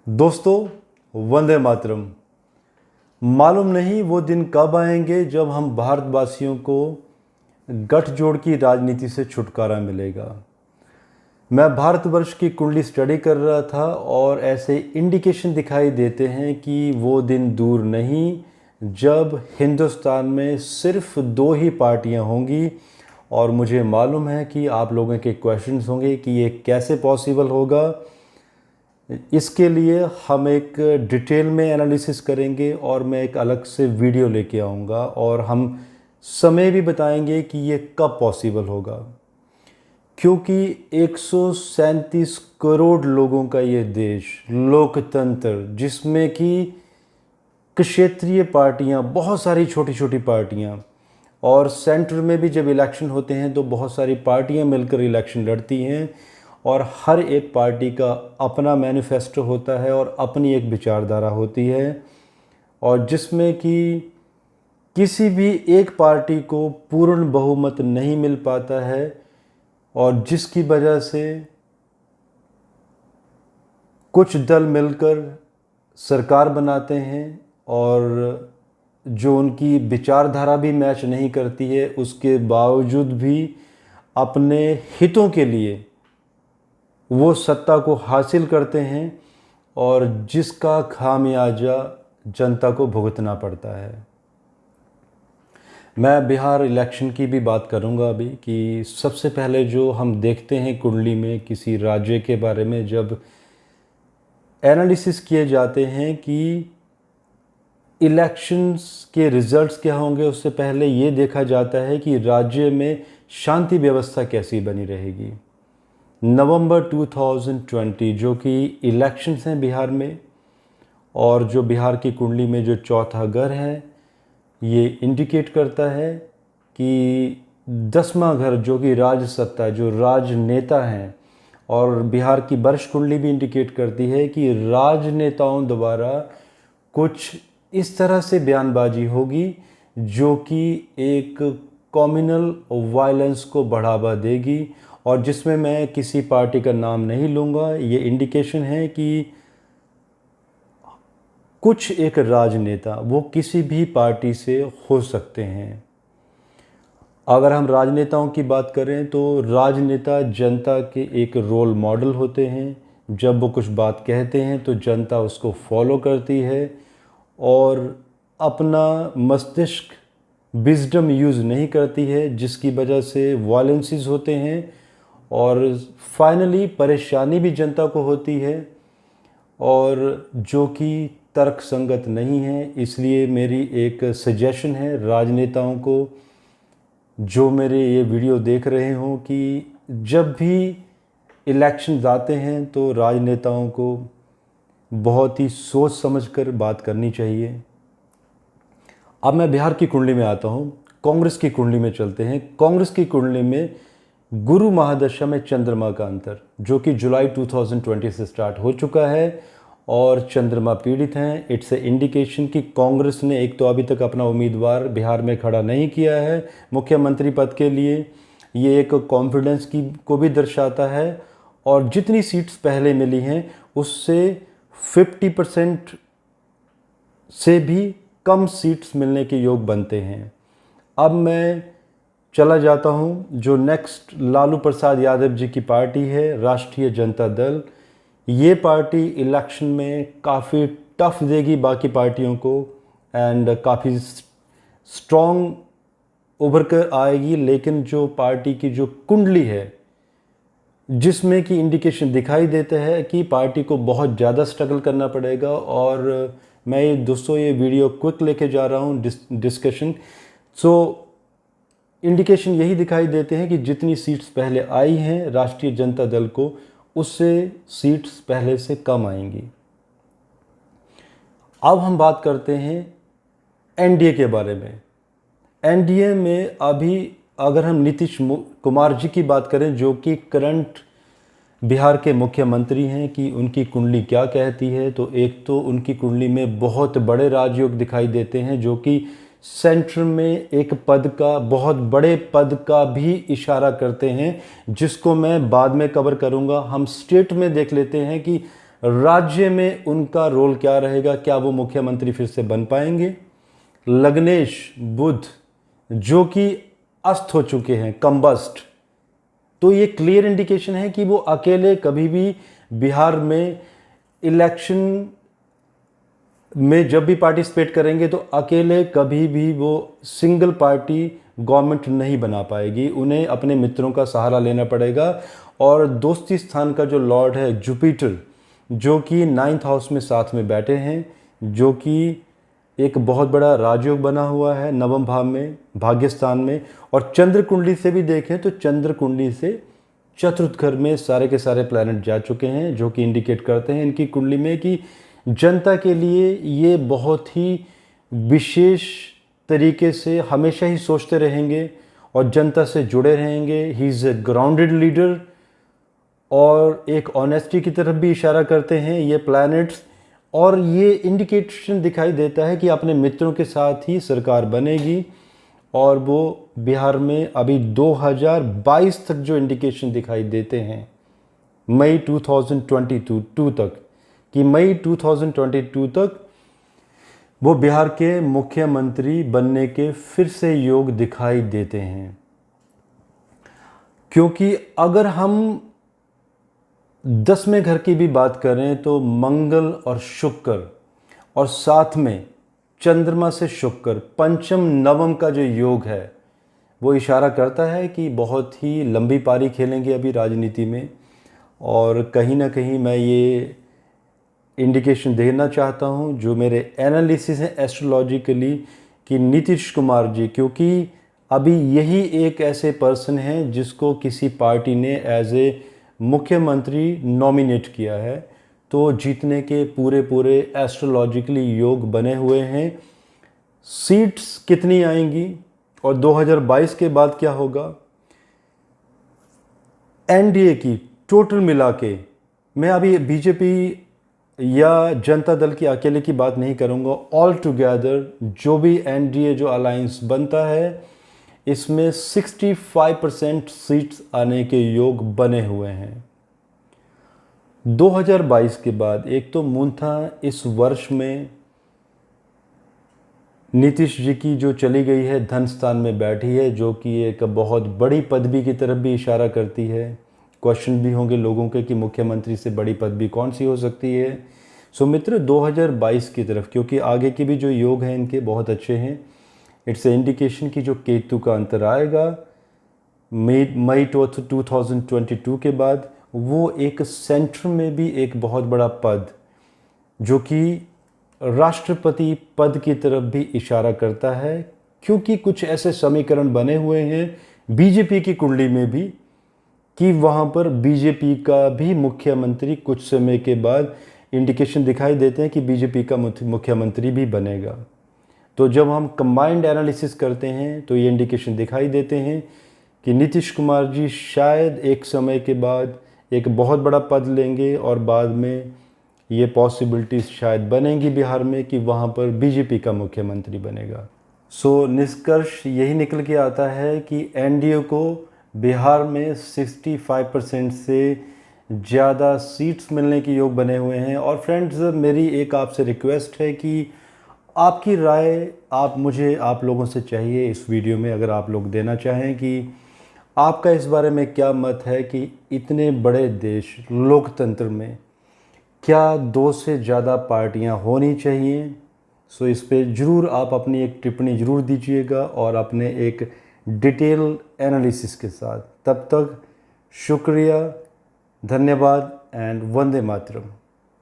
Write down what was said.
दोस्तों, वंदे मातरम। मालूम नहीं वो दिन कब आएंगे जब हम भारतवासियों को गठजोड़ की राजनीति से छुटकारा मिलेगा। मैं भारतवर्ष की कुंडली स्टडी कर रहा था और ऐसे इंडिकेशन दिखाई देते हैं कि वो दिन दूर नहीं जब हिंदुस्तान में सिर्फ दो ही पार्टियां होंगी। और मुझे मालूम है कि आप लोगों के क्वेश्चंस होंगे कि ये कैसे पॉसिबल होगा। इसके लिए हम एक डिटेल में एनालिसिस करेंगे और मैं एक अलग से वीडियो लेके आऊँगा और हम समय भी बताएंगे कि ये कब पॉसिबल होगा, क्योंकि 137 करोड़ लोगों का ये देश लोकतंत्र, जिसमें कि क्षेत्रीय पार्टियां, बहुत सारी छोटी छोटी पार्टियां, और सेंटर में भी जब इलेक्शन होते हैं तो बहुत सारी पार्टियां मिलकर इलेक्शन लड़ती हैं और हर एक पार्टी का अपना मैनिफेस्टो होता है और अपनी एक विचारधारा होती है, और जिसमें कि किसी भी एक पार्टी को पूर्ण बहुमत नहीं मिल पाता है और जिसकी वजह से कुछ दल मिलकर सरकार बनाते हैं और जो उनकी विचारधारा भी मैच नहीं करती है, उसके बावजूद भी अपने हितों के लिए वो सत्ता को हासिल करते हैं और जिसका खामियाजा जनता को भुगतना पड़ता है। मैं बिहार इलेक्शन की भी बात करूंगा अभी, कि सबसे पहले जो हम देखते हैं कुंडली में किसी राज्य के बारे में जब एनालिसिस किए जाते हैं कि इलेक्शंस के रिजल्ट्स क्या होंगे, उससे पहले ये देखा जाता है कि राज्य में शांति व्यवस्था कैसी बनी रहेगी। नवंबर 2020 जो कि इलेक्शंस हैं बिहार में, और जो बिहार की कुंडली में जो चौथा घर है, ये इंडिकेट करता है कि 10वां घर जो कि राज सत्ता, जो राजनेता हैं, और बिहार की वर्ष कुंडली भी इंडिकेट करती है कि राजनेताओं द्वारा कुछ इस तरह से बयानबाजी होगी जो कि एक कम्युनल वायलेंस को बढ़ावा देगी, और जिसमें मैं किसी पार्टी का नाम नहीं लूँगा। ये इंडिकेशन है कि कुछ एक राजनेता वो किसी भी पार्टी से हो सकते हैं। अगर हम राजनेताओं की बात करें तो राजनेता जनता के एक रोल मॉडल होते हैं। जब वो कुछ बात कहते हैं तो जनता उसको फॉलो करती है और अपना मस्तिष्क विजडम यूज़ नहीं करती है, जिसकी वजह से वायलेंसेस होते हैं और फाइनली परेशानी भी जनता को होती है, और जो कि तर्क संगत नहीं है। इसलिए मेरी एक सजेशन है राजनेताओं को, जो मेरे ये वीडियो देख रहे हों, कि जब भी इलेक्शन आते हैं तो राजनेताओं को बहुत ही सोच समझकर बात करनी चाहिए। अब मैं बिहार की कुंडली में आता हूँ, कांग्रेस की कुंडली में चलते हैं। कांग्रेस की कुंडली में गुरु महादशा में चंद्रमा का अंतर, जो कि जुलाई 2020 से स्टार्ट हो चुका है और चंद्रमा पीड़ित हैं। इट्स ए इंडिकेशन कि कांग्रेस ने एक तो अभी तक अपना उम्मीदवार बिहार में खड़ा नहीं किया है मुख्यमंत्री पद के लिए। ये एक कॉन्फिडेंस की को भी दर्शाता है, और जितनी सीट्स पहले मिली हैं उससे 50% से भी कम सीट्स मिलने के योग बनते हैं। अब मैं चला जाता हूं, जो नेक्स्ट लालू प्रसाद यादव जी की पार्टी है, राष्ट्रीय जनता दल। ये पार्टी इलेक्शन में काफ़ी टफ देगी बाकी पार्टियों को एंड काफ़ी स्ट्रॉन्ग उभर कर आएगी, लेकिन जो पार्टी की जो कुंडली है, जिसमें कि इंडिकेशन दिखाई देते हैं कि पार्टी को बहुत ज़्यादा स्ट्रगल करना पड़ेगा। और मैं दोस्तों ये वीडियो क्विक लेके जा रहा हूँ डिस्कशन। सो इंडिकेशन यही दिखाई देते हैं कि जितनी सीट्स पहले आई हैं राष्ट्रीय जनता दल को, उससे सीट्स पहले से कम आएंगी। अब हम बात करते हैं एनडीए के बारे में। एनडीए में अभी अगर हम नीतीश कुमार जी की बात करें, जो कि करंट बिहार के मुख्यमंत्री हैं, कि उनकी कुंडली क्या कहती है, तो एक तो उनकी कुंडली में बहुत बड़े राजयोग दिखाई देते हैं, जो कि सेंटर में एक पद का, बहुत बड़े पद का भी इशारा करते हैं, जिसको मैं बाद में कवर करूंगा। हम स्टेट में देख लेते हैं कि राज्य में उनका रोल क्या रहेगा, क्या वो मुख्यमंत्री फिर से बन पाएंगे। लग्नेश बुध जो कि अस्त हो चुके हैं, कंबस्ट, तो ये क्लियर इंडिकेशन है कि वो अकेले कभी भी बिहार में इलेक्शन में जब भी पार्टिसिपेट करेंगे तो अकेले कभी भी वो सिंगल पार्टी गवर्नमेंट नहीं बना पाएगी, उन्हें अपने मित्रों का सहारा लेना पड़ेगा। और दोस्ती स्थान का जो लॉर्ड है जुपिटर, जो कि 9th हाउस में साथ में बैठे हैं, जो कि एक बहुत बड़ा राजयोग बना हुआ है नवम भाव में, भाग्य स्थान में। और चंद्र कुंडली से भी देखें तो चंद्र कुंडली से चतुर्थ घर में सारे के सारे प्लैनेट जा चुके हैं, जो कि इंडिकेट करते हैं इनकी कुंडली में कि जनता के लिए ये बहुत ही विशेष तरीके से हमेशा ही सोचते रहेंगे और जनता से जुड़े रहेंगे। He is a grounded leader और एक ऑनेस्टी की तरफ भी इशारा करते हैं ये प्लैनेट्स। और ये इंडिकेशन दिखाई देता है कि अपने मित्रों के साथ ही सरकार बनेगी। और वो बिहार में अभी 2022 तक जो इंडिकेशन दिखाई देते हैं, मई 2022 तक, कि मई 2022 तक वो बिहार के मुख्यमंत्री बनने के फिर से योग दिखाई देते हैं। क्योंकि अगर हम 10वें घर की भी बात करें तो मंगल और शुक्र और साथ में चंद्रमा से शुक्र, पंचम नवम का जो योग है वो इशारा करता है कि बहुत ही लंबी पारी खेलेंगे अभी राजनीति में। और कहीं ना कहीं मैं ये इंडिकेशन देना चाहता हूँ जो मेरे एनालिसिस हैं एस्ट्रोलॉजिकली, कि नीतीश कुमार जी, क्योंकि अभी यही एक ऐसे पर्सन हैं जिसको किसी पार्टी ने एज ए मुख्यमंत्री नॉमिनेट किया है, तो जीतने के पूरे एस्ट्रोलॉजिकली योग बने हुए हैं। सीट्स कितनी आएंगी और 2022 के बाद क्या होगा, एनडीए की टोटल मिला के, मैं अभी बीजेपी या जनता दल की अकेले की बात नहीं करूंगा, ऑल टुगेदर जो भी एनडीए जो अलायंस बनता है इसमें 65% सीट्स आने के योग बने हुए हैं। 2022 के बाद एक तो मूलतः इस वर्ष में नीतीश जी की जो चली गई है धन स्थान में बैठी है, जो कि एक बहुत बड़ी पदवी की तरफ भी इशारा करती है। क्वेश्चन भी होंगे लोगों के कि मुख्यमंत्री से बड़ी पदवी कौन सी हो सकती है। सो मित्र 2022 की तरफ, क्योंकि आगे के भी जो योग हैं इनके बहुत अच्छे हैं, इट्स ए इंडिकेशन कि जो केतु का अंतर आएगा मई 2022 के बाद, वो एक सेंटर में भी एक बहुत बड़ा पद जो कि राष्ट्रपति पद की तरफ भी इशारा करता है। क्योंकि कुछ ऐसे समीकरण बने हुए हैं बीजेपी की कुंडली में भी कि वहाँ पर बीजेपी का भी मुख्यमंत्री कुछ समय के बाद इंडिकेशन दिखाई देते हैं कि बीजेपी का मुख्यमंत्री भी बनेगा। तो जब हम कंबाइंड एनालिसिस करते हैं तो ये इंडिकेशन दिखाई देते हैं कि नीतीश कुमार जी शायद एक समय के बाद एक बहुत बड़ा पद लेंगे और बाद में ये पॉसिबिलिटीज़ शायद बनेंगी बिहार में कि वहाँ पर बीजेपी का मुख्यमंत्री बनेगा। सो निष्कर्ष यही निकल के आता है कि एनडीए को बिहार में 65% से ज़्यादा सीट्स मिलने के योग बने हुए हैं। और फ्रेंड्स, मेरी एक आपसे रिक्वेस्ट है कि आपकी राय आप लोगों से चाहिए इस वीडियो में, अगर आप लोग देना चाहें कि आपका इस बारे में क्या मत है कि इतने बड़े देश लोकतंत्र में क्या 2 से ज़्यादा पार्टियां होनी चाहिए। सो इस पे ज़रूर आप अपनी एक टिप्पणी ज़रूर दीजिएगा और अपने एक डिटेल एनालिसिस के साथ। तब तक शुक्रिया, धन्यवाद एंड वंदे मातरम।